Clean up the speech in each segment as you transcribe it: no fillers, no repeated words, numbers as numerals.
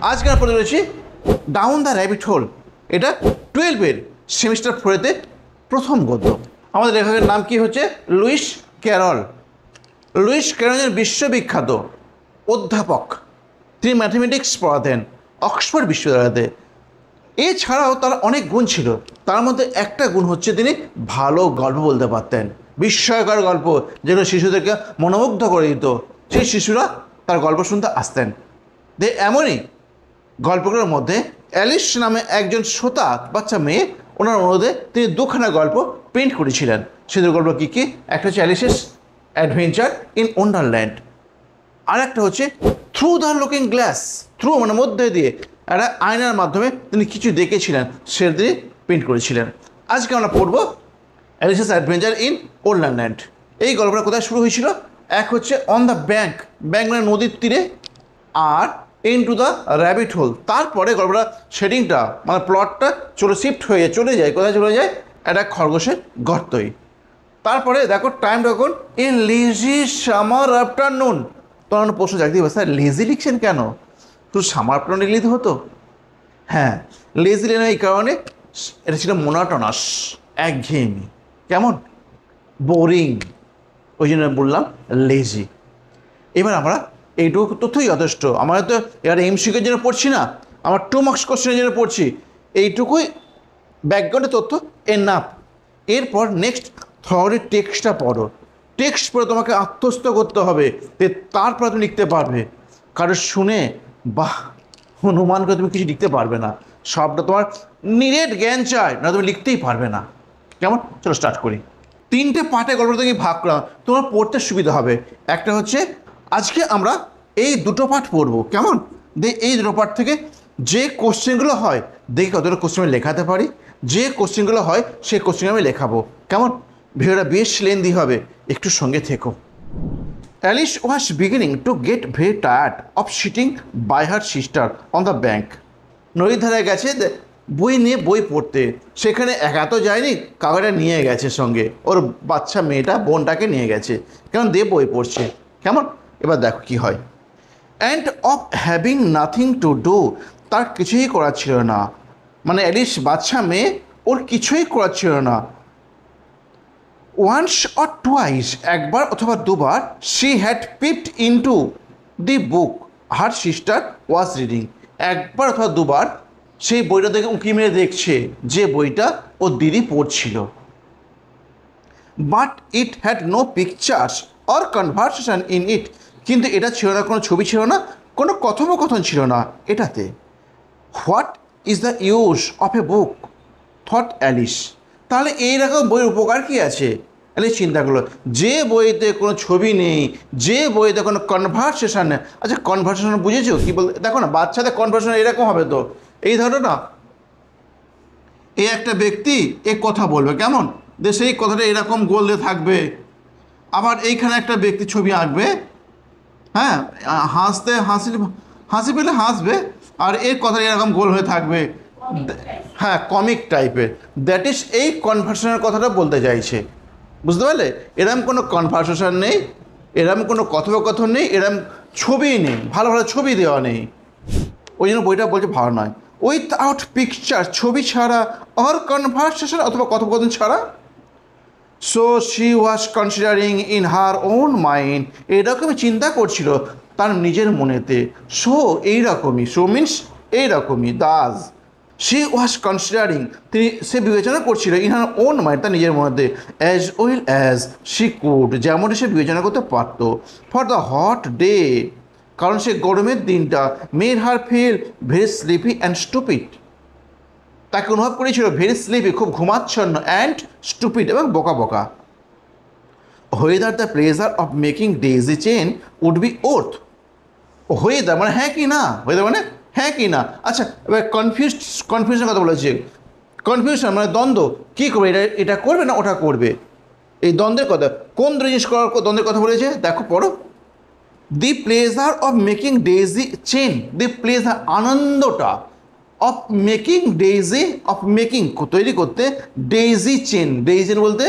আজকে আমরা পড়ে রয়েছি ডাউন দ্য র্যাবিট হোল। এটা 12-এর সেমিস্টার 4-তে প্রথম গদ্য। আমাদের লেখকের নাম কি হচ্ছে? Luis Carroll. লুইস ক্যারল বিশ্ববিখ্যাত অধ্যাপক। তিনি ম্যাথমেটিক্স পড়াতেন অক্সফোর্ড বিশ্ববিদ্যালয়তে। এছাড়াও তার অনেক গুণ ছিল। তার মধ্যে একটা গুণ হচ্ছে তিনি ভালো গল্প বলতে পারতেন, বিস্ময়কর গল্প যেগুলো শিশুদেরকে মনোমুগ্ধ করে দিত। সেই শিশুরা তার গল্প শুনতে আসতেন। এমনই গল্পগুলোর মধ্যে অ্যালিস নামে একজন শ্রোতা বাচ্চা মেয়ে, ওনার অনুরোধে তিনি দুখানা গল্প প্রিন্ট করেছিলেন। সেদের গল্প কী কী? একটা হচ্ছে অ্যালিসেস অ্যাডভেঞ্চার ইন ওয়ান্ডারল্যান্ড, আর একটা হচ্ছে through the looking glass. Through মানে মধ্যে দিয়ে, একটা আয়নার মাধ্যমে তিনি কিছু দেখেছিলেন, সেটা দিয়ে প্রিন্ট করেছিলেন। আজকে আমরা পড়ব অ্যালিসেস অ্যাডভেঞ্চার ইন ওয়ান্ডারল্যান্ড। এই গল্পটা কোথায় শুরু হয়েছিল? এক হচ্ছে অন দ্য ব্যাঙ্ক, ব্যাঙ্ক মানে নদীর তীরে, আর ইনটু দ্য র্যাবিট হোল। তারপরে গল্পটা শেডিংটা মানে প্লটটা শিফট হয়ে চলে যায় কোথায়? চলে যায় একটা খরগোশের গর্তই। তারপরে দেখো টাইমটা কখন? In lazy summer afternoon. তখন প্রশ্ন জাগতে হবে, স্যার লেজি লিখছেন কেন? শুধু সামার আফটারনুন লিখলেই হতো? হ্যাঁ, লেজি লেন এই কারণে এটা ছিল মোনোটোনাস, একঘেয়েমি, কেমন বোরিং, ওই জন্য বললাম লেজি। এবার আমরা এইটুকু তথ্যই যথেষ্ট। আমরা তো এবার এমসিকিউর জন্য পড়ছি না, আমার 2 মার্কস কোশ্চেনের জন্য পড়ছি। এইটুকুই ব্যাকগ্রাউন্ডের তথ্য এনাফ। এরপর নেক্সট থিওরি টেক্সটটা পড়ো। টেক্সট পড়ে তোমাকে আত্মস্থ করতে হবে, তারপরে তুমি লিখতে পারবে। কারণ শুনে বাহ অনুমান করে তুমি কিছু লিখতে পারবে না। সবটা তোমার নিরেট জ্ঞান চাই, না তুমি লিখতেই পারবে না। কেমন? চলো স্টার্ট করি। 3টে পার্টে গল্পটা থেকে ভাগ করা, তোমার পড়তে সুবিধা হবে। একটা হচ্ছে আজকে আমরা এই 2টো পার্ট পড়বো, কেমন? এই 2টো পার্ট থেকে যে কোশ্চেনগুলো হয় দেখি কতটা কোশ্চেন আমি লেখাতে পারি। যে কোশ্চেনগুলো হয় সেই কোশ্চেন আমি লেখাবো, কেমন? ভিডিওটা বেশ লেন্দি হবে, একটু সঙ্গে থেকো। Alice was beginning to get very tired of sitting by her sister on the bank. নদীর ধারায় গেছে বই নিয়ে বই পড়তে। সেখানে একা তো যায়নি, কাগজটা নিয়ে গেছে সঙ্গে, ওর বাচ্চা মেয়েটা বোনটাকে নিয়ে গেছে, কেমন দিয়ে বই পড়ছে, কেমন? এবার দেখো কি হয়। And of having nothing to do, তার কিছুই করার ছিল না। মানে অ্যালিস বাচ্চা মেয়ে, ওর কিছুই করার ছিল না। ওয়ান্স অর টুয়াইস, একবার অথবা দুবার, she had পিপড into the book her sister was reading, একবার অথবা দুবার সেই বইটা দেখে উঁকি মেরে দেখছে যে বইটা ওর দিদি পড়ছিল। But it had no pictures or conversation in it, কিন্তু এটা ছিল না, কোনো ছবি ছিল না, কোনো কথোপকথন ছিল না এটাতে। What is the use of A book, thought Alice. তাহলে এইরকম বইয়ের উপকার কী আছে? অ্যালিস চিন্তা করলো, যে বইতে কোনো ছবি নেই, যে বইতে কোনো কনভারসেশন নেই। আচ্ছা কনভারসেশন বুঝেছো কী বল? দেখো না, বাচ্চাদের কনভারসেশন এরকম হবে তো, এই ধরো না, এই একটা ব্যক্তি এ কথা বলবে, কেমন? সেই কথাটা এরকম গোল দিয়ে থাকবে। আবার এইখানে একটা ব্যক্তি ছবি আঁকবে, হ্যাঁ, হাসি পেলে হাসবে, আর এর কথা এরকম গোল হয়ে থাকবে, হ্যাঁ কমিক টাইপের। দ্যাট ইজ এই কনভারসেশনের কথাটা বলতে চাইছে, বুঝতে পারলে? এরম কোনো কনভারসেশন নেই, এরম কোনো কথোপকথন নেই, এরম ছবি নেই, ভালো ভালো ছবি দেওয়া নেই। ওই জন্য বইটা বলছে ভালো নয়। উইথআউট পিকচার, ছবি ছাড়া, অর কনভারসেশন অথবা কথোপকথন ছাড়া। So she was considering in her own mind, এরকমই চিন্তা করছিল তার নিজের মনেতে। সো এইরকমই, সো মিনস এইরকমই, দাস। শি ওয়াজ কনসিডারিং, সে বিবেচনা করছিল ইন হার ওন মাইন্ড, তার নিজের মনেতে, as well as she could, যেমনটি সে বিবেচনা করতে পারত। ফর দ্য হট ডে, কারণ সে গরমের দিনটা, made her feel very sleepy and stupid, তাকে অনুভব করেছিল ভেরি স্লিপি, খুব ঘুমাচ্ছন্ন, অ্যান্ড স্টুপিড, এবং বোকা বোকা। Whether the pleasure of making daisy chain would be worth, whether মানে হ্যাঁ কি না, হোয়েদার মানে হ্যাঁ কি না। আচ্ছা এবার কনফিউশনের কথা বলেছে। কনফিউশন মানে দ্বন্দ্ব, কী করবে, এটা করবে না ওটা করবে, এই দ্বন্দ্বের কথা। কোন জিনিস করার দ্বন্দ্বের কথা বলেছে দেখো পড়ো। The pleasure of making daisy chain, the pleasure আনন্দটা, of making daisy, of making তৈরি করতে, ডেইজি চেন, ডেইজি বলতে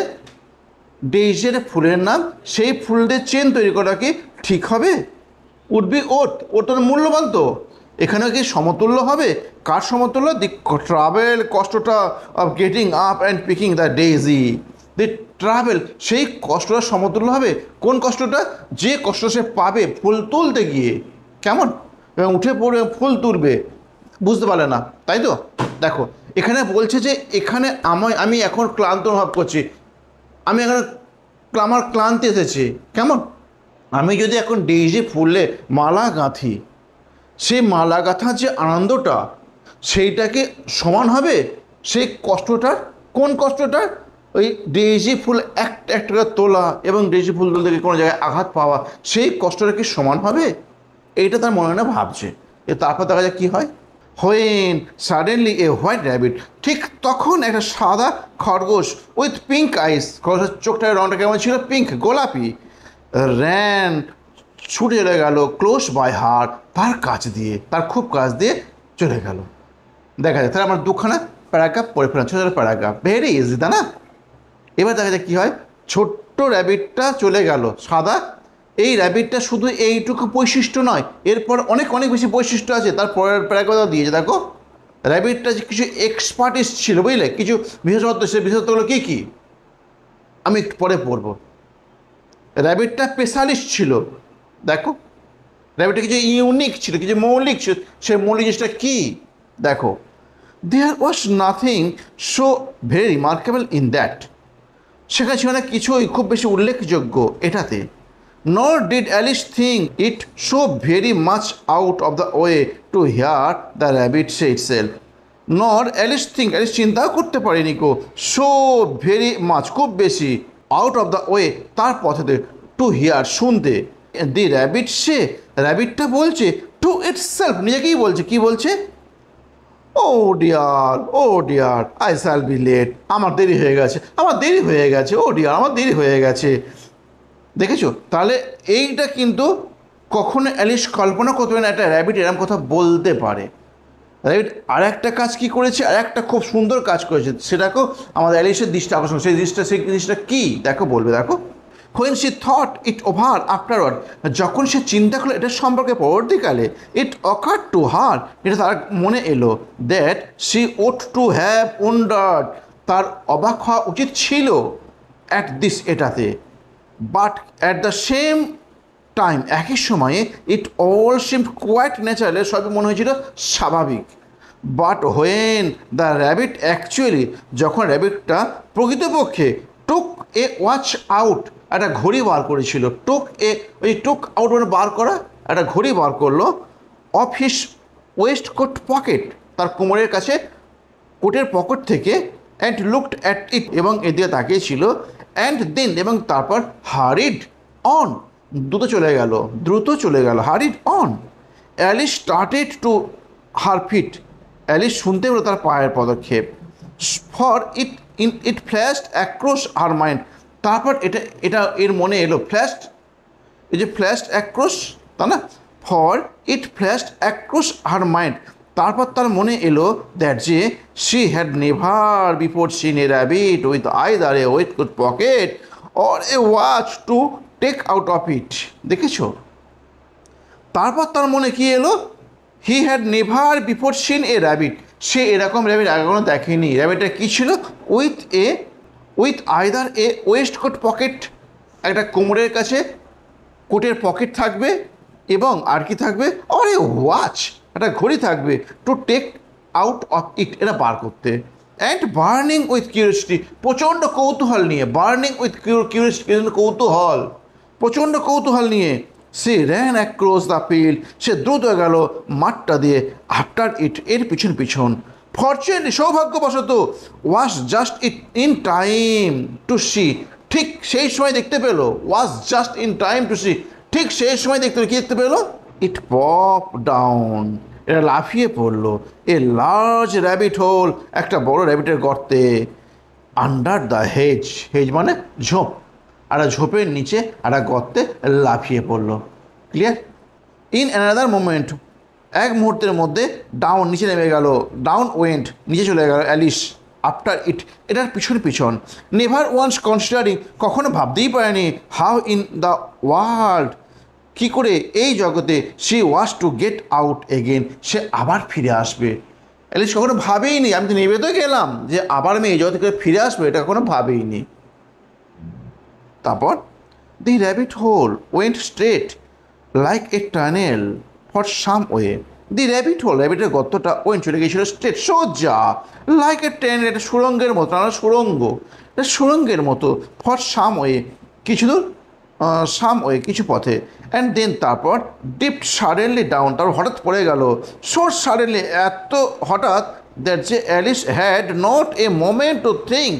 ডেইজির ফুলের নাম, সেই ফুল দিয়ে চেন তৈরি করা কি ঠিক হবে? উড বি ওট, ওটার মূল্যবান তো, এখানেও কি সমতুল্য হবে? কার সমতুল্য? দি ট্রাভেল কষ্টটা of getting up and picking the daisy. The travel, সেই কষ্টটা সমতুল্য হবে। কোন কষ্টটা? যে কষ্ট সে পাবে ফুল তুলতে গিয়ে। কেমন? এবং উঠে পড়ে ফুল তুলবে, বুঝতে পারলে না তাই তো? দেখো এখানে বলছে যে এখানে আমি এখন ক্লান্ত অনুভব করছি, আমি এখন আমার ক্লান্তি এসেছে। কেমন? আমি যদি এখন ডেইজি ফুলে মালা গাঁথি, সেই মালা গাঁথার যে আনন্দটা সেইটাকে সমান হবে সেই কষ্টটার? কোন কষ্টটার? ওই ডেইজি ফুল একটা একটা করে তোলা এবং ডেইজি ফুল তুলতে গিয়ে কোনো জায়গায় আঘাত পাওয়া, সেই কষ্টটা কি সমান হবে? এইটা তার মনে না ভাবছে। তারপর দেখা যায় কী হয়, when suddenly a white rabbit, ঠিক তখন একটা সাদা খরগোশ উইথ পিঙ্ক আইস, খরগোশের চোখটার রঙটা কেমন ছিল? পিঙ্ক, গোলাপি। র্যান, ছুটে চলে গেল ক্লোজ বাই হার, তার কাছ দিয়ে, তার খুব কাছ দিয়ে চলে গেল। দেখা যায় তাহলে আমার দুখানা প্যারাগ্রাফ পড়ে ফেলাম, ছোটো ছোটো প্যারাগ্রাফ, ভেরি ইজি তাই না? এবার দেখা যায় কী হয়, ছোট্ট র্যাবিটটা চলে গেল সাদা। এই র্যাবিটটা শুধু এইটুকু বৈশিষ্ট্য নয়, এরপর অনেক অনেক বেশি বৈশিষ্ট্য আছে। তার পরের প্যারাগ্রাফ দিয়েছে দেখো, র্যাবিটটা যে কিছু এক্সপার্টিস ছিল, বুঝলে, কিছু বিশেষত্ব, সে বিশেষত্বগুলো কী কী আমি একটু পরে পড়বো। র্যাবিটটা স্পেশালিস্ট ছিল, দেখো র্যাবিটটা কিছু ইউনিক ছিল, কিছু মৌলিক ছিল। সে মৌলিক জিনিসটা কী দেখো, there was nothing so very remarkable in that, সেখানে ছিল না কিছুই খুব বেশি উল্লেখযোগ্য এটাতে। Nor did Alice think it so very much out of the way to hear the rabbit say itself. Nor Alice think, Alice চিন্তাও করতে পারেনি কো, সো ভেরি মাচ খুব বেশি, আউট অফ দ্য ওয়ে তার পথেতে, টু হিয়ার শুনতে, দি rabbit সে র্যাবিটটা বলছে, two itself নিজেকেই বলছে, কি বলছে? Oh dear, oh dear, I shall be late, আমার দেরি হয়ে গেছে, আমার দেরি হয়ে গেছে, ও ডিয়ার, আমার দেরি হয়ে গেছে। দেখেছো? তাহলে এইটা কিন্তু কখনো অ্যালিস কল্পনা করতে পারে না একটা র্যাবিট এরকম কথা বলতে পারে। র্যাবিট আর একটা কাজ কী করেছে, আর একটা খুব সুন্দর কাজ করেছে, সেটাকেও আমাদের অ্যালিসের দৃষ্টি আকর্ষণ, সেই জিনিসটা কী দেখো, বলবে দেখো। When she thought it over afterward, যখন সে চিন্তা করলো এটা সম্পর্কে পরবর্তীকালে, ইট অকার টু হার, এটা তার মনে এলো, that she ought to have wondered, তার অবাক হওয়া উচিত ছিল অ্যাট দিস এটাতে, but at the same time একই সময়ে it all seem quite natural, সবই মনে হয়েছিল স্বাভাবিক। But when the rabbit actually, যখন র্যাবিটটা প্রকৃতপক্ষে টুক এ ওয়াচ আউট, একটা ঘড়ি বার করেছিল, টুক আউট মানে বার করা, একটা ঘড়ি বার করলো, of his waistcoat pocket, তার কোমরের কাছে কোটের পকেট থেকে, অ্যান্ড লুকড অ্যাট ইট, এবং এদিকে তাকিয়েছিল, অ্যান্ড দেন, এবং তারপর হারিড অন, দ্রুত চলে গেল, hurried on. Alice started to her feet, Alice শুনতে পেল তার পায়ের পদক্ষেপ, for it flashed across her mind, তারপর এটা এর মনে এলো, ফ্ল্যাশড, এই যে ফ্ল্যাশড অ্যাক্রস তা না, for it flashed across her mind, তারপর তার মনে এলো দ্যাট যে she had never before seen a rabbit with either a waistcoat pocket or a watch to take out of it. দেখেছো? তারপর তার মনে কি এলো, he had never before seen a rabbit, সে এরকম র্যাবিট আগে কোনো দেখেনি। র্যাবিটটা কী ছিল? With either a waistcoat pocket, একটা কোমরের কাছে কোটের পকেট থাকবে, এবং আর কি থাকবে, অর এ ওয়াচ, একটা ঘড়ি থাকবে, to take out of it, এটা বার করতে, অ্যান্ড বার্নিং উইথ কিউরিয়াসিটি, প্রচণ্ড কৌতূহল নিয়ে, বার্নিং উইথ কিউরিয়াসিটি, কৌতূহল, প্রচণ্ড কৌতূহল নিয়ে, সে র্যান অ্যাক্রস দ্য ফিল্ড, সে দ্রুত গেল মাঠটা দিয়ে, আফটার ইট, এর পিছন। ফরচুনেটলি, সৌভাগ্যবশত, was just in time to see, ঠিক সেই সময় দেখতে পেলো, was just in time to see, ঠিক সেই সময় দেখতে পেলো, কী দেখতে পেলো? ইট পপ ডাউন, এটা লাফিয়ে পড়লো, এ লার্জ র্যাবিট হোল, একটা বড় র্যাবিটের গর্তে, আন্ডার দ্য হেজ মানে ঝোপ, একটা ঝোপের নিচে একটা গর্তে লাফিয়ে পড়লো। ক্লিয়ার? ইন অ্যানাদার মোমেন্ট, এক মুহূর্তের মধ্যে ডাউন, নিচে নেমে গেল, ডাউন ওয়েন্ট, নিচে চলে গেল অ্যালিস, আফটার ইট, এটার পিছন। নেভার ওয়ান্স কনসিডারিং, কখনো ভাবতেই পারেনি, হাউ ইন দ্য ওয়ার্ল্ড কি করে এই জগতে she was to get out again, সে আবার ফিরে আসবে। অ্যালিস কখনো ভাবেইনি, আমি তো নেবে তো গেলাম যে আবার আমি এই জগৎ থেকে ফিরে আসবো, এটা কখনো ভাবেইনি। তারপর the rabbit hole went straight like a tunnel for some way. The rabbit hole, র্যাবিটের গর্তটা ওয়েন্ট চলে গিয়েছিল স্ট্রেট, সোজা, লাইক এ টানেল, এটা সুড়ঙ্গের মতো, না সুড়ঙ্গ, এটা সুড়ঙ্গের মতো, ফর সাম ওয়ে, কিছু দূর, সাম ওয়ে, কিছু পথে। অ্যান্ড দেন তারপর ডিপ সাডেনলি ডাউন, তারপর হঠাৎ পড়ে গেল, সো সাডেনলি, এত হঠাৎ, দ্যাট যে Alice had not a moment to think,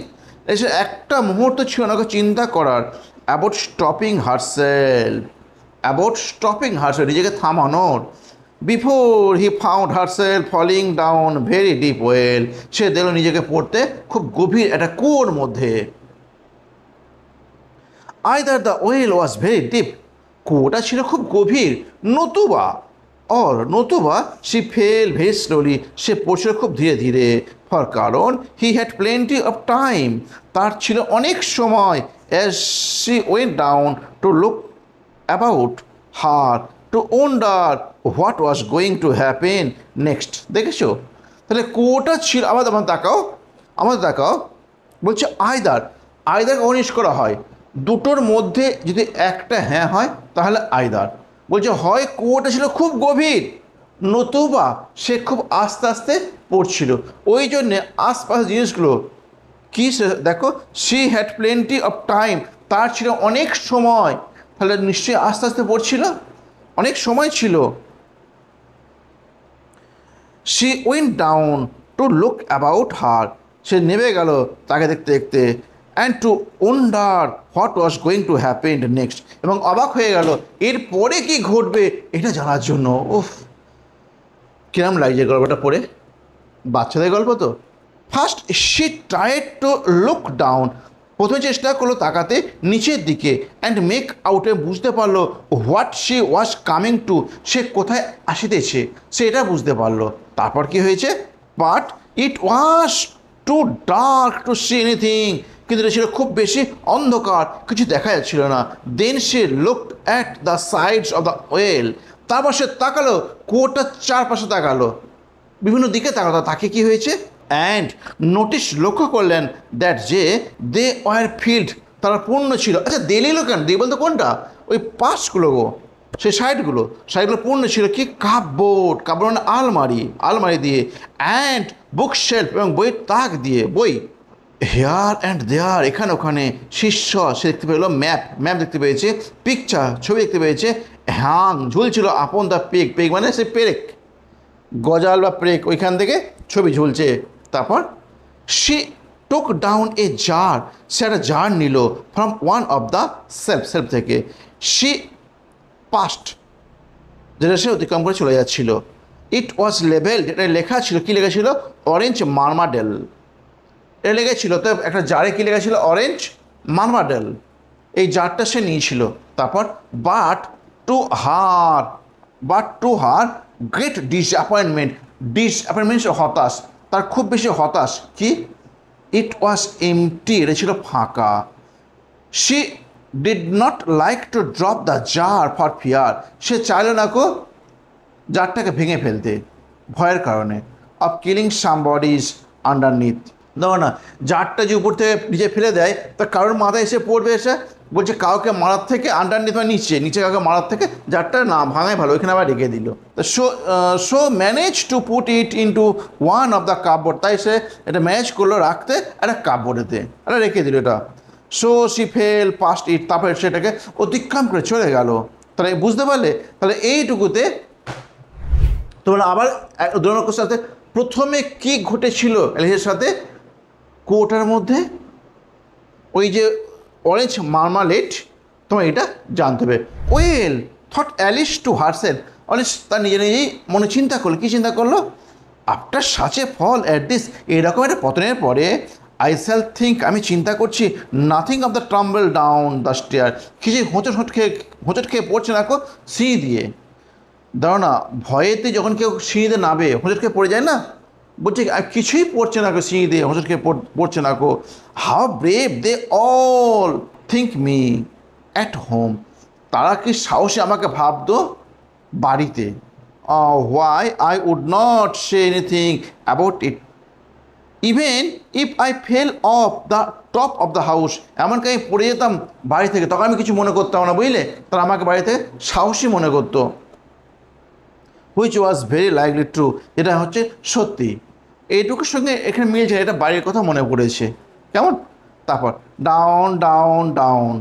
এসে একটা মুহূর্ত ছিল না ওকে চিন্তা করার, about stopping herself, about stopping herself, নিজেকে থামানোর। Before he found herself falling down very deep well, সে দেখল নিজেকে পড়তে খুব গভীর একটা কুয়োর মধ্যে। Either the well was very deep, কুয়োটা ছিল খুব গভীর, নতুবা সি ফেল ভেরি স্লোলি, সে পড়ছিল খুব ধীরে ধীরে। ফর কারণ he had plenty of time, তার ছিল অনেক সময়, as she went down to look about her, to wonder what was going to happen next. দেখেছো, তাহলে কুয়োটা ছিল, আমাদের তাকাও, বলছে আইদার কখন ইউজ করা হয়, দুটোর মধ্যে যদি একটা হ্যাঁ হয় তাহলে আইদার। বলছে হয় কুয়োটা ছিল খুব গভীর, নতুবা সে খুব আস্তে আস্তে পড়ছিল। ওই জন্যে আশপাশের জিনিসগুলো কি, দেখো, she had plenty of time, তার ছিল অনেক সময়, তাহলে নিশ্চয়ই আস্তে আস্তে পড়ছিল, অনেক সময় ছিল। She went down to look about her, সে নেমে গেল তাকে দেখতে দেখতে। And to wonder what was going to happen next, এবং অবাক হয়ে গেল এরপরে কি ঘটবে এটা জানার জন্য। উফ, কিরম লাগছে গল্পটা পড়ে, বাচ্চাদের গল্প তো। First she tried to look down, প্রথমে চেষ্টা করলো তাকাতে নিচের দিকে, অ্যান্ড মেক আউটে, বুঝতে পারলো what she was coming to, সে কোথায় আসিতেছে সে এটা বুঝতে পারলো। তারপর কি হয়েছে, but it was too dark to see anything, কিন্তু এটা ছিল খুব বেশি অন্ধকার, কিছু দেখা যাচ্ছিল না। দেন সে looked at the sides of the well, তারপর সে তাকালো, কুয়োটার চারপাশে তাকালো, বিভিন্ন দিকে তাকালো, তাকে কি হয়েছে, অ্যান্ড নোটিস, লক্ষ্য করলেন, দ্যাট যে দে ওয়ার ফিল্ড, তারা পূর্ণ ছিল। আচ্ছা দিল কেন, দিয়ে বলতে কোনটা, ওই পাশগুলো গো, সেই সাইডগুলো পূর্ণ ছিল কি, কাপবোর্ড মানে আলমারি দিয়ে, অ্যান্ড বুক শেলফ, এবং বইয়ের তাক দিয়ে, বই। হেয়ার অ্যান্ড দেয়ার, এখানে ওখানে, শীর্ষ, সে দেখতে পেলো ম্যাপ দেখতে পেয়েছে, পিকচার, ছবি দেখতে পেয়েছে, হ্যাং, ঝুলছিল, আপন দ্য পেক মানে সে পেরেক, গজাল বা পেরেক, ওইখান থেকে ছবি ঝুলছে। তারপর she took down a jar, সে একটা জার নিল, from one of the shelf থেকে। শি পাস্ট, যেটা সে অতিক্রম করে চলে যাচ্ছিল। ইট ওয়াজ লেবেল, যেটা লেখা ছিল, কী লেখা ছিল, অরেঞ্জ মার্মাডেল, এটা লেগেছিল। তো একটা জারে কী লেখা ছিল, অরেঞ্জ মার্মাডেল, এই জারটা সে নিয়েছিল। তারপর but to her great disappointment, হতাশ, তার খুব বেশি হতাশ, কি, ইট ওয়াজ এমটি, এটা ছিল ফাঁকা। She did not like to drop the jar for fear, সে চাইল না জারটাকে ভেঙে ফেলতে ভয়ের কারণে, অফ কিলিং সামবডিজ আন্ডারনিথ। দেখো না, জারটা যে উপর থেকে নিচে ফেলে দেয়, তা কারোর মাথায় এসে পড়বে, এসে বলছে কাউকে মারার থেকে আন্ডারনিথ মানে নিচে কাউকে মারার থেকে জারটা না ভাঙাই ভালো, ওইখানে আবার রেখে দিল। তো so manage to put it into one of the cupboard, তাই সে এটা ম্যানেজ করলো রাখতে একটা কাপবোর্ডেতে, এটা রেখে দিল এটা। সো সি ফেল পাস্ট ইট, তারপরে সেটাকে অতিক্রম করে চলে গেল। তাহলে বুঝতে পারলে, তাহলে এইটুকুতে তোমরা আবার উদাহরণের সাথে প্রথমে কি ঘটেছিল অ্যালিসের সাথে কুয়োটার মধ্যে, ওই যে অরেঞ্জ মার্মালেড, তোমার এটা জানতে হবে। Well thought Alice to herself, Alice তার নিজেই মনে চিন্তা করলো, কী চিন্তা করলো, after such a fall at this, এরকম একটা পতনের পরে, আই শ্যাল থিঙ্ক, আমি চিন্তা করছি, nothing of the tumble down the stair, কিছু হোঁচট খেয়ে পড়ছে না সিঁড়ি দিয়ে। দাঁড়ো না, ভয়েতে যখন কেউ সিঁড়িতে নামে হোঁচট খেয়ে পড়ে যায় না, বলছে কিছুই পড়ছে না সিঁড়ি দিয়ে, হোঁচট খেয়ে পড়ছে না how brave they all think me at home, তারা কি সাহসে আমাকে ভাবতো বাড়িতে। Why I would not say anything about it even if I fell off the top of the house, এমনকি আমি পড়ে যেতাম বাড়ি থেকে, তখন আমি কিছু মনে করতাম না, বুঝলে। তারা আমাকে বাড়িতে সাহসী মনে করতো। Which was very likely true, এটা হচ্ছে সত্যি। এইটুকুর সঙ্গে এখানে মিলছে, এটা বাড়ির কথা মনে পড়েছে। কেমন? তারপর ডাউন ডাউন ডাউন,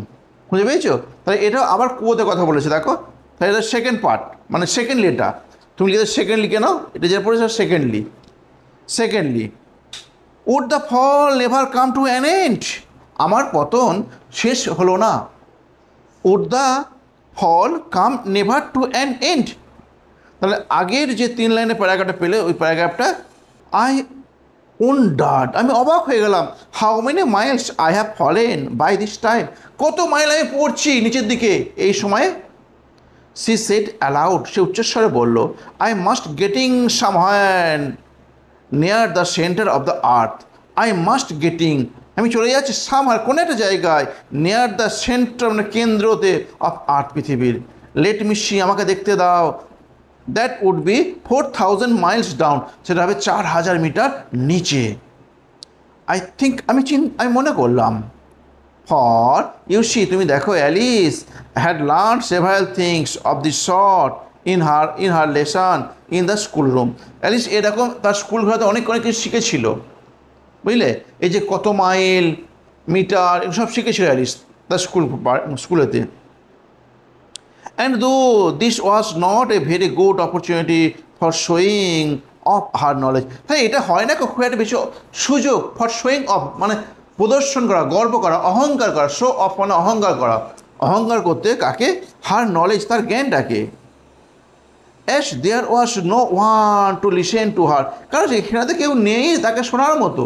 খুঁজে পেয়েছো? তাহলে এটাও আবার কুয়োতে কথা বলেছে, দেখো। তাহলে এটা সেকেন্ড পার্ট, মানে সেকেন্ডলি। এটা তুমি লিখে সেকেন্ডলি কেন, এটা যে পড়েছো secondly. Secondly, would the fall never come to an end, আমার পতন শেষ হলো না। Would the fall come never to an end, তাহলে আগের যে 3 লাইনের প্যারাগ্রাফটা পেলে, ওই প্যারাগ্রাফটা আই ওয়ান্ডার্ড, আমি অবাক হয়ে গেলাম, how many miles I have fallen by this time, কত মাইল আমি পড়ছি নিচের দিকে এই সময়ে। সি সেড অ্যালাউড, সে উচ্চস্বরে বলল, I must getting সামহার near the centre of the earth, I must getting, আমি চলে যাচ্ছি সামহার, কোনো একটা জায়গায়, নিয়ার দ্য সেন্টার মানে কেন্দ্রতে, অফ আর্থ পৃথিবীর। লেট মি সি, আমাকে দেখতে দাও। That would be 4000 miles down, সেটা হবে 4000 মিটার নিচে। আই থিঙ্ক, আমি মনে করলাম। ফর ইউ সি, তুমি দেখো, Alice had learn several things of the short in her lesson in the school room. Alice এরকম তার স্কুল ঘরে অনেক কিছু শিখেছিল, বুঝলে। এই যে কত মাইল, মিটার, এসব শিখেছিল অ্যালিস তার স্কুলেতে। And though this was not a very good opportunity for showing off her knowledge, হ্যাঁ এটা হয় না খুব একটা বেশি সুযোগ, ফর শোয়িং অফ মানে প্রদর্শন করা, গর্ব করা, অহংকার করা। শো অফ মানে অহংকার করা, অহংকার করতে কাকে, হার নলেজ, তার জ্ঞানটাকে। As there was no one to listen to her, কারণ সেখানে কেউ নেই তাকে শোনার মতো।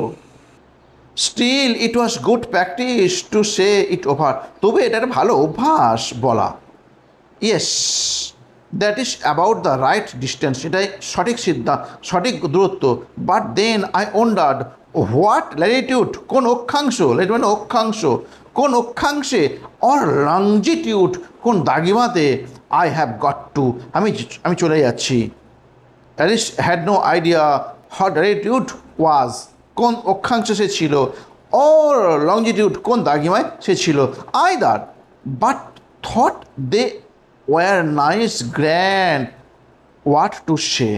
Still it was good practice to say it over, তবে এটা একটা ভালো অভ্যাস বলা। Yes, that is about the right distance, এটাই সঠিক সিদ্ধান্ত, সঠিক দূরত্ব। But then I wondered what latitude, কোন অক্ষাংশ, ল্যাটিটিউড মানে অক্ষাংশ, কোন অক্ষাংশে, অর লংজিটিউড, কোন দাগিমাতে, আই হ্যাভ গট টু, আমি চলে যাচ্ছি। Alice had no idea what latitude was, কোন অক্ষাংশে সে ছিল, অর লংজিটিউড, কোন দাগিমায় সে ছিল। Either, but thought they were nice grand what to say,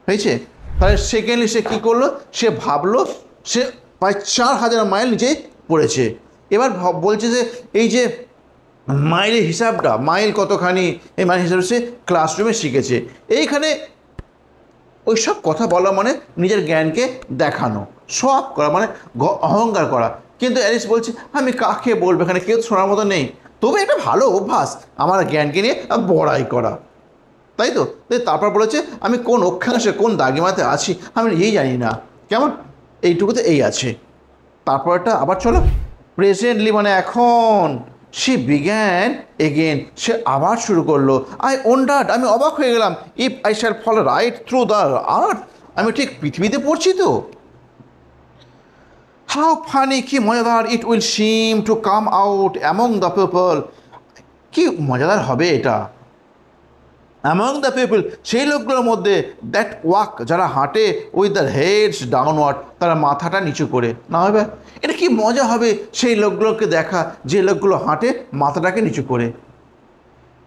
হয়েছে। তাহলে সেকেন্ডলি সে কী করলো, সে ভাবলো, সে প্রায় 4000 মাইল নিচে পড়েছে। এবার বলছে যে এই যে মাইলের হিসাবটা, মাইল কতখানি, এই মাইল হিসাবে সে ক্লাসরুমে শিখেছে। এইখানে ওই সব কথা বলা মানে নিজের জ্ঞানকে দেখানো, শো অফ করা, মানে অহংকার করা। কিন্তু অ্যালিস বলছে, আমি কাকে বলবো, এখানে কেউ শোনার মতো নেই, তবে এটা ভালো অভ্যাস আমার জ্ঞানকে নিয়ে বড়াই করা, তাই তো। তারপর বলেছে, আমি কোন অক্ষাংশে, কোন দাগিমাতে আছি আমি নিজেই জানি না। কেমন, এইটুকুতে এই আছে। তারপরটা আবার চলো, প্রেজেন্টলি মানে এখন। সে বিজ্ঞান এগেন, সে আবার শুরু করলো। আই ওয়ান্ডার্ড, আমি অবাক হয়ে গেলাম, if I shall fall right through the earth, আমি ঠিক পৃথিবীতে পড়ছি তো। হাউ ফানি, কি মজাদার, it will seem to come out among the people, কি মজাদার হবে এটা। অ্যামং দ্য পিপল, সেই লোকগুলোর মধ্যে, দ্যাট ওয়াক, যারা হাঁটে, উইথ দ্য হেডস ডাউনওয়ার্ড, তারা মাথাটা নিচু করে, না হবে। এটা কি মজা হবে সেই লোকগুলোকে দেখা, যে লোকগুলো হাঁটে মাথাটাকে নিচু করে,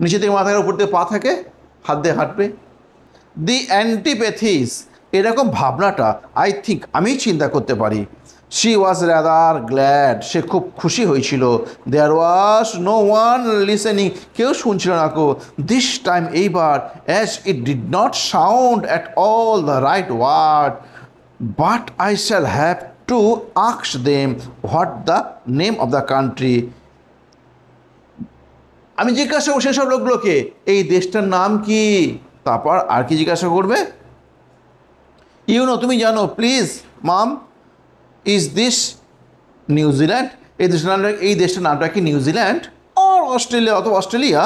নিচে থেকে মাথার উপর দিয়ে পা থাকে, হাত দিয়ে হাঁটবে। দি অ্যান্টিপ্যাথিস, এরকম ভাবনাটা, আই থিঙ্ক, আমি চিন্তা করতে পারি। শি ওয়াজ রাদার গ্ল্যাড, সে খুব খুশি হয়েছিল। There was no one listening, কেউ শুনছিল না কো। দিস টাইম, এইবার, as it did not sound at all the right word, but I shall have to ask them what the name of the country, আমি জিজ্ঞাসা করবো সেসব লোকগুলোকে, এই দেশটার নাম কি। তারপর আর কি জিজ্ঞাসা করবে, তুমি জানো, please mum, is this New Zealand, এই দেশটার নামটা কি নিউজিল্যান্ড, আর অস্ট্রেলিয়া, অথবা অস্ট্রেলিয়া,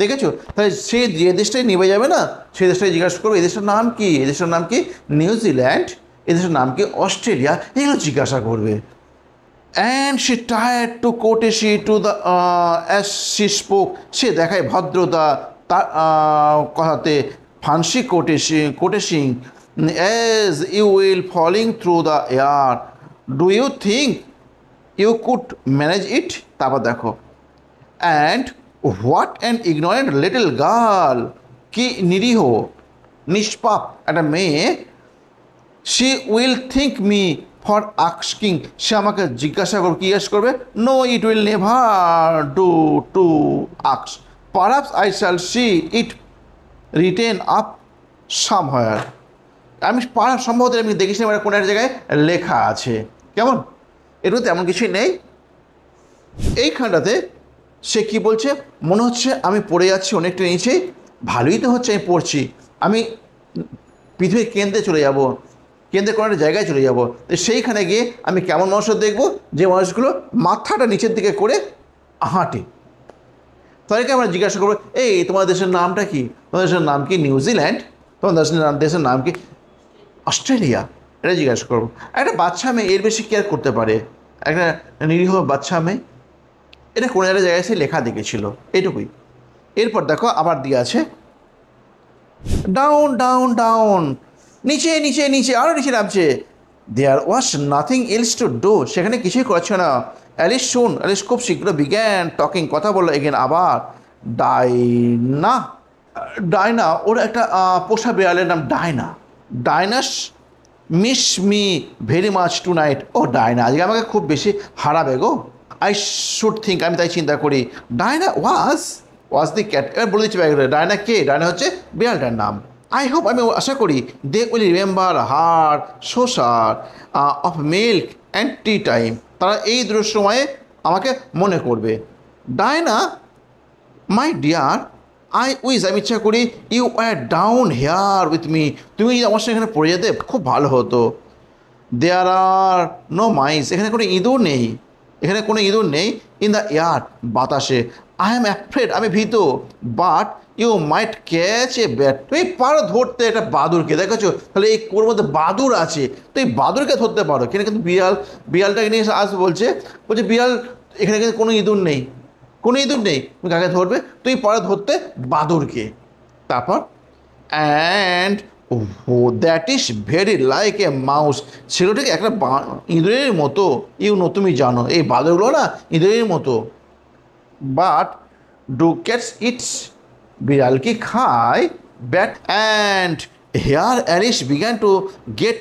দেখেছো। তাহলে সে যে দেশটাই নেমে যাবে না, সেই দেশটাই জিজ্ঞাসা করবে, এই দেশটার নাম কি, এই দেশটার নাম কি নিউজিল্যান্ড, এই দেশের নাম কি অস্ট্রেলিয়া, এগুলো জিজ্ঞাসা করবে। And she tried to curtsey to the as she spoke, সে দেখায় ভদ্রতা তার কথাতে, fancy curtseying as you will falling through the air, do you think you could manage it. তারপর দেখো, and what an ignorant little girl, কি নিরীহ নিষ্পাপ একটা মেয়ে, she will think me for asking, সে আমাকে জিজ্ঞাসা করবে, কি জিজ্ঞাসা করবে, no it will never do to আক্স, perhaps I shall C it written up somewhere. আমি পাড়া সম্ভবত আমি দেখেছি মানে কোনো একটা জায়গায় লেখা আছে। কেমন, এটাতে তেমন কিছুই নেই। এইখানটাতে সে কি বলছে, মনে হচ্ছে আমি পড়ে যাচ্ছি অনেকটা নিচেই, ভালোই তো হচ্ছে আমি পড়ছি, আমি পৃথিবীর কেন্দ্রে চলে যাব, কেন্দ্রে কোনো একটা জায়গায় চলে যাব। তো সেইখানে গিয়ে আমি কেমন মানুষের দেখব, যে মানুষগুলো মাথাটা নিচের দিকে করে হাঁটে। তাদেরকে আমরা জিজ্ঞাসা করবো, এই তোমার দেশের নামটা কি, তোমার দেশের নাম কি নিউজিল্যান্ড, তোমার দেশের নাম কি অস্ট্রেলিয়া, এটা জিজ্ঞাসা করবো। একটা বাচ্চা মেয়ে এর বেশি কেয়ার করতে পারে, একটা নিরীহ বাচ্চা মেয়ে, এটা কোনো একটা জায়গায় সে লেখা দেখেছিল, এইটুকুই। এরপর দেখো আবার দিয়ে আছে, ডাউন ডাউন ডাউন, নিচে নিচে নিচে, আরও নিচে নামছে। There was nothing else to do, সেখানে কিছুই করছে না। অ্যালিস শুন, অ্যালিস খুব শীঘ্র বিজ্ঞান টকিং, কথা বললো এগেন আবার। ডাইনা, ডাইনা ওর একটা পোষা বিড়ালের নাম Dinah. Dinah's miss me very much tonight, ও ডাইনা আজকে আমাকে খুব বেশি হারাবে গো। আই শুড থিঙ্ক, আমি তাই চিন্তা করি। ডাইনা ওয়াজ দি ক্যাট, এবার বলে দিচ্ছি ডাইনা কে, ডাইনা হচ্ছে বিড়ালটার নাম। আই হোপ, আমি আশা করি, they will remember her saucer of milk and tea time, তারা এই দুটোর সময়ে আমাকে মনে করবে। Dinah my dear, I wish, আমি ইচ্ছা করি, you are down here with me, তুমি যদি আমার সঙ্গে এখানে পড়ে যেতে খুব ভালো হতো। দেয়ার আর নো মাইস, এখানে কোনো ইঁদুর নেই, এখানে কোনো ইঁদুর নেই। ইন দ্য এয়ার, বাতাসে। আই অ্যাম অ্যাফ্রেড, আমি ভীত। But you might catch a bat, তুমি পারো ধরতে একটা বাদুরকে, দেখেছো, তাহলে এই কোর মধ্যে বাদুর আছে, তো এই বাদুরকে ধরতে পারো। এখানে কিন্তু বিড়ালটাকে নিয়ে আসবে, বলছে বিড়াল, এখানে কিন্তু কোনো ইঁদুর নেই, কোনো ইঁদুর নেই, তুমি কাকে ধরবে, তুই পারো ধরতে বাদুরকে। তারপর and that is very like a mouse, সেগুলো ঠিক একটা ইঁদুরের মতো। তুমি জানো এই বাদুরগুলো না ইঁদুরের মতো। বাট ডু ক্যাটস ইটস, বিড়াল কি খায় bat. And here Alice began to get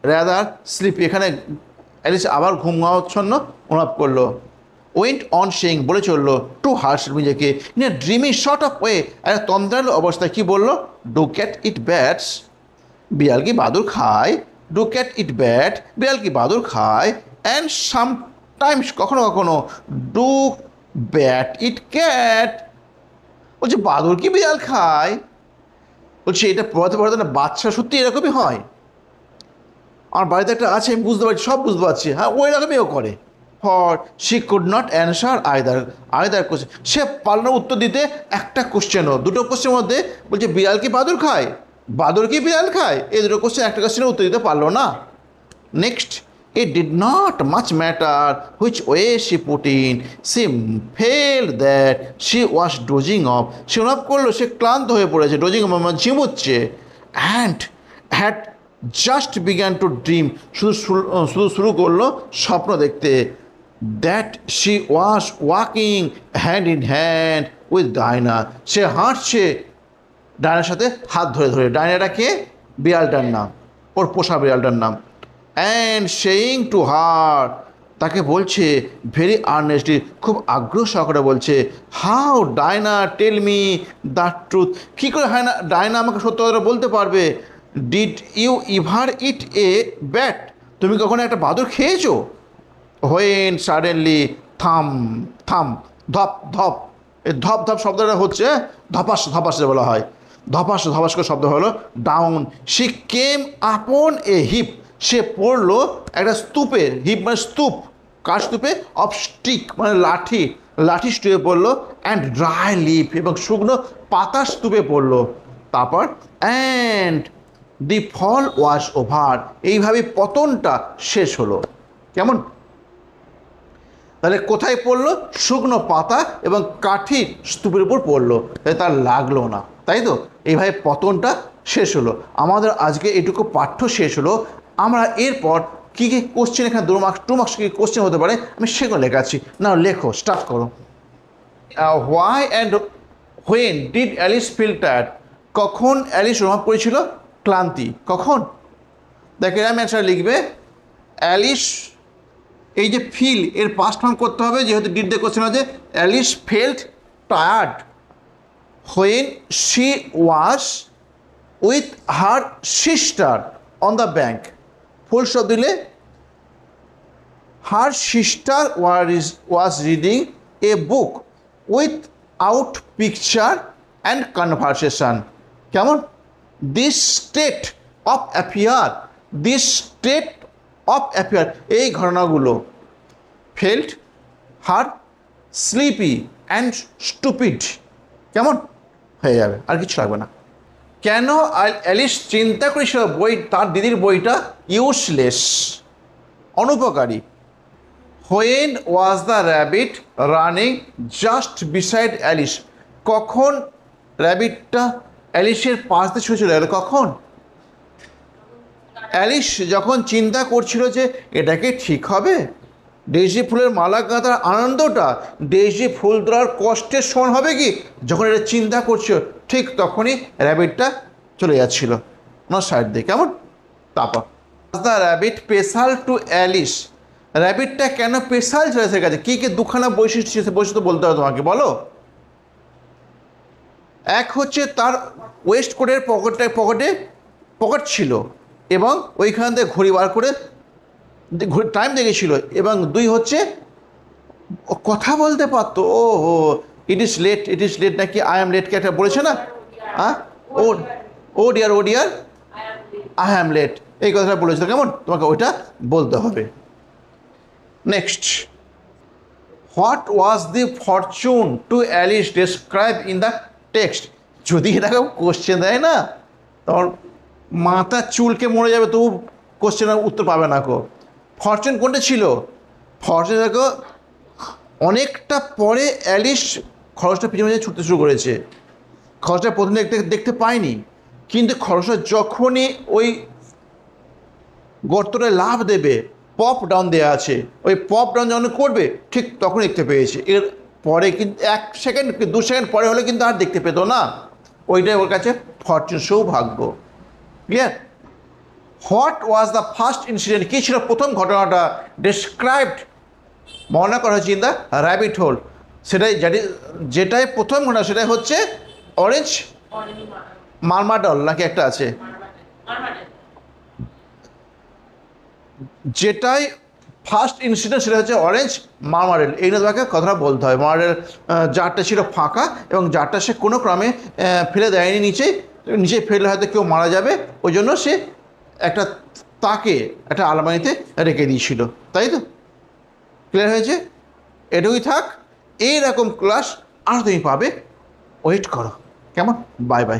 rather sleepy, এখানে অ্যালিস আবার ঘুমাচ্ছন্ন অনুভব করলো। ওয়েন্ট অন সেইং, বলে চললো, টু হার্স নিজেকে, in a dreamy sort of way, একটা তন্দ্রালো অবস্থায় কি বললো, ডু ক্যাট ইট ব্যাটস, বিড়াল কি বাদুর খায়, ডু ক্যাট ইট ব্যাট, বিড়াল কি বাদুর খায়। অ্যান্ড সামটাইমস, কখনো কখনো, ডু ব্যাট ইট ক্যাট, বলছে বাদুর কি বিড়াল খায়। বলছে এটা পড়াতে পড়াতে না বাচ্চা সত্যি এরকমই হয়, আমার বাড়িতে একটা আছে, আমি বুঝতে পারছি, সব বুঝতে পারছি, হ্যাঁ ওই রকমইও করে। For she could not answer either question, সে পারল না উত্তর দিতে একটা কোশ্চেনও। দুটো কোশ্চেনের মধ্যে বলছে বিড়াল কি বাদুর খায়, বাদুর কি বিড়াল খায়, এই দুটো কোশ্চেন একটা কোশ্চেনের উত্তর দিতে পারলো না। Next, it did not much matter which way she put in, she felt that she was dozing off, সে অনুভব করলো সে ক্লান্ত হয়ে পড়েছে, ডোজিং অফ মানে ঝিমুচ্ছে। And had just began to dream, শুধু শুরু করলো স্বপ্ন দেখতে। That she was walking hand in hand with Dinah, সে হাঁটছে ডায়নার সাথে হাত ধরে ধরে। ডায়নাটা কে, বিড়ালটার নাম, ওর পোষা বিড়ালটার নাম। অ্যান্ড সেইং টু হার, তাকে বলছে ভেরি আর্নেস্টলি, খুব আগ্রহ সহকারে বলছে, how Dinah tell me the truth, কী করে হয় না ডায়না আমাকে সত্য কথা বলতে পারবে। Did you ever eat a bat, তুমি কখনো একটা বাদুর খেয়েছো। হোয়েন সাডেনলি থাম থাম, ধপ ধপ, এই ধপ ধপ শব্দটা হচ্ছে ধপাস ধপাস বলা হয়, ধপাস ধপাস করে শব্দ হলো ডাউন। শি কেম আপন এ হিপ, সে পড়লো একটা স্তূপের, হিপ মানে স্তূপ, কার স্তূপে, অফ স্টিক মানে লাঠি, লাঠি স্তূপে পড়লো। অ্যান্ড ড্রাই লিফ, এবং শুকনো পাতার স্তূপে পড়লো। তারপর and the fall was over, এইভাবে পতনটা শেষ হলো। কেমন, তাহলে কোথায় পড়লো? শুকনো পাতা এবং কাঠির স্তূপের উপর পড়লো, তাই তার লাগলো না, তাই তো? এইভাবে পতনটা শেষ হলো। আমাদের আজকে এটুকু পাঠ্য শেষ হলো। আমরা এরপর কী কী কোশ্চেন, এখানে 2 মার্কস কী কোশ্চেন হতে পারে আমি সেগুলো লেখাচ্ছি। না, লেখো, স্টার্ট করো। Why and when did Alice feel tired? কখন অ্যালিস অনুভব করেছিল ক্লান্তি? কখন? দেখে আমি অ্যান্সার লিখবে। অ্যালিস, এই যে ফিল এর পাস্ট ফর্ম করতে হবে, যেহেতু ডিড দিয়ে কোশ্চেন আছে। Alice felt tired when she was with her sister on the bank. Full stop দিলে her sister was reading a book without picture and conversation. কেমন? This state of affair, this state of affair, এই ঘটনাগুলো felt her sleepy and stupid. কেমন হয়ে যাবে, আর কিছু লাগবে না। কেন অ্যালিস চিন্তা করেছিল তার দিদির বইটা ইউজলেস, অনুপকারী? When was the rabbit running just beside Alice? কখন র্যাবিটটা অ্যালিসের পাশ দিয়ে ছুটে চলে গেল? কখন? অ্যালিস যখন চিন্তা করছিল যে এটা কি ঠিক হবে, ডেইজি ফুলের মালা গাঁথার আনন্দটা ডেইজি ফুল ধরার কষ্টের সমান হবে কি, যখন এটা চিন্তা করছিল ঠিক তখনই র্যাবিটটা চলে যাচ্ছিল ওনার সাইড দিয়ে। কেমন? তারপর the rabbit special to Alice? র্যাবিটটা কেন স্পেশাল ছিল সে কাছে? কী কী দুখানা বৈশিষ্ট্য বলতে হবে তোমাকে, বলো। এক হচ্ছে তার ওয়েস্ট কোটের পকেট ছিল এবং ওইখান থেকে ঘড়ি বার করে টাইম দেখেছিল, এবং 2 হচ্ছে কথা বলতে পারতো। ও হো, ইট ইজ লেট নাকি আই অ্যাম লেটকে একটা বলেছে না? হ্যাঁ, oh dear I am late, এই কথাটা বলেছিল। কেমন? তোমাকে ওইটা বলতে হবে। Next, what was the fortune to Alice describe in the text? যদি এরকম কোশ্চেন দেয় না, তখন মাথা চুলকে মরে যাবে, তবু কোশ্চেনের উত্তর পাবে না কো। ফরচুন কোনটা ছিল? ফরচুন দেখো অনেকটা পরে অ্যালিস খরচটা পিছনে ছুটতে শুরু করেছে। খরচটা প্রথমে দেখতে পায়নি, কিন্তু খরচটা যখনই ওই গর্তটায় লাফ দেবে, পপ ডাউন দেওয়া আছে, ওই পপ ডাউন যখন করবে ঠিক তখন দেখতে পেয়েছে। এর পরে কিন্তু 1 সেকেন্ড 2 সেকেন্ড পরে হলে কিন্তু আর দেখতে পেত না। ওইটাই ওর কাছে ফরচুন, সৌভাগ্য। Clear? What was the first incident? কী ছিল প্রথম ঘটনাটা ডেসক্রাইবড, বর্ণনা করা হয়েছে ইন দ্য র্যাবিট হোল? যেটাই প্রথম ঘটনা সেটাই হচ্ছে অরেঞ্জ মারমাডল নাকি একটা আছে, যেটাই ফার্স্ট ইনসিডেন্ট সেটা হচ্ছে অরেঞ্জ মারমারেল। এই নিয়ে তোমাকে কথাটা বলতে হয়। মারমারেল জারটা ছিল ফাঁকা এবং জারটা সে কোনো ক্রমে ফেলে দেয়নি নিচে ফেললে হয়তো কেউ মারা যাবে, ওই জন্য সে তাকে একটা আলমারিতে রেখে দিয়েছিল, তাই তো? ক্লিয়ার হয়েছে? এটুকুই থাক। এইরকম ক্লাস আর তুমি পাবে, ওয়েট করো। কেমন? Bye bye.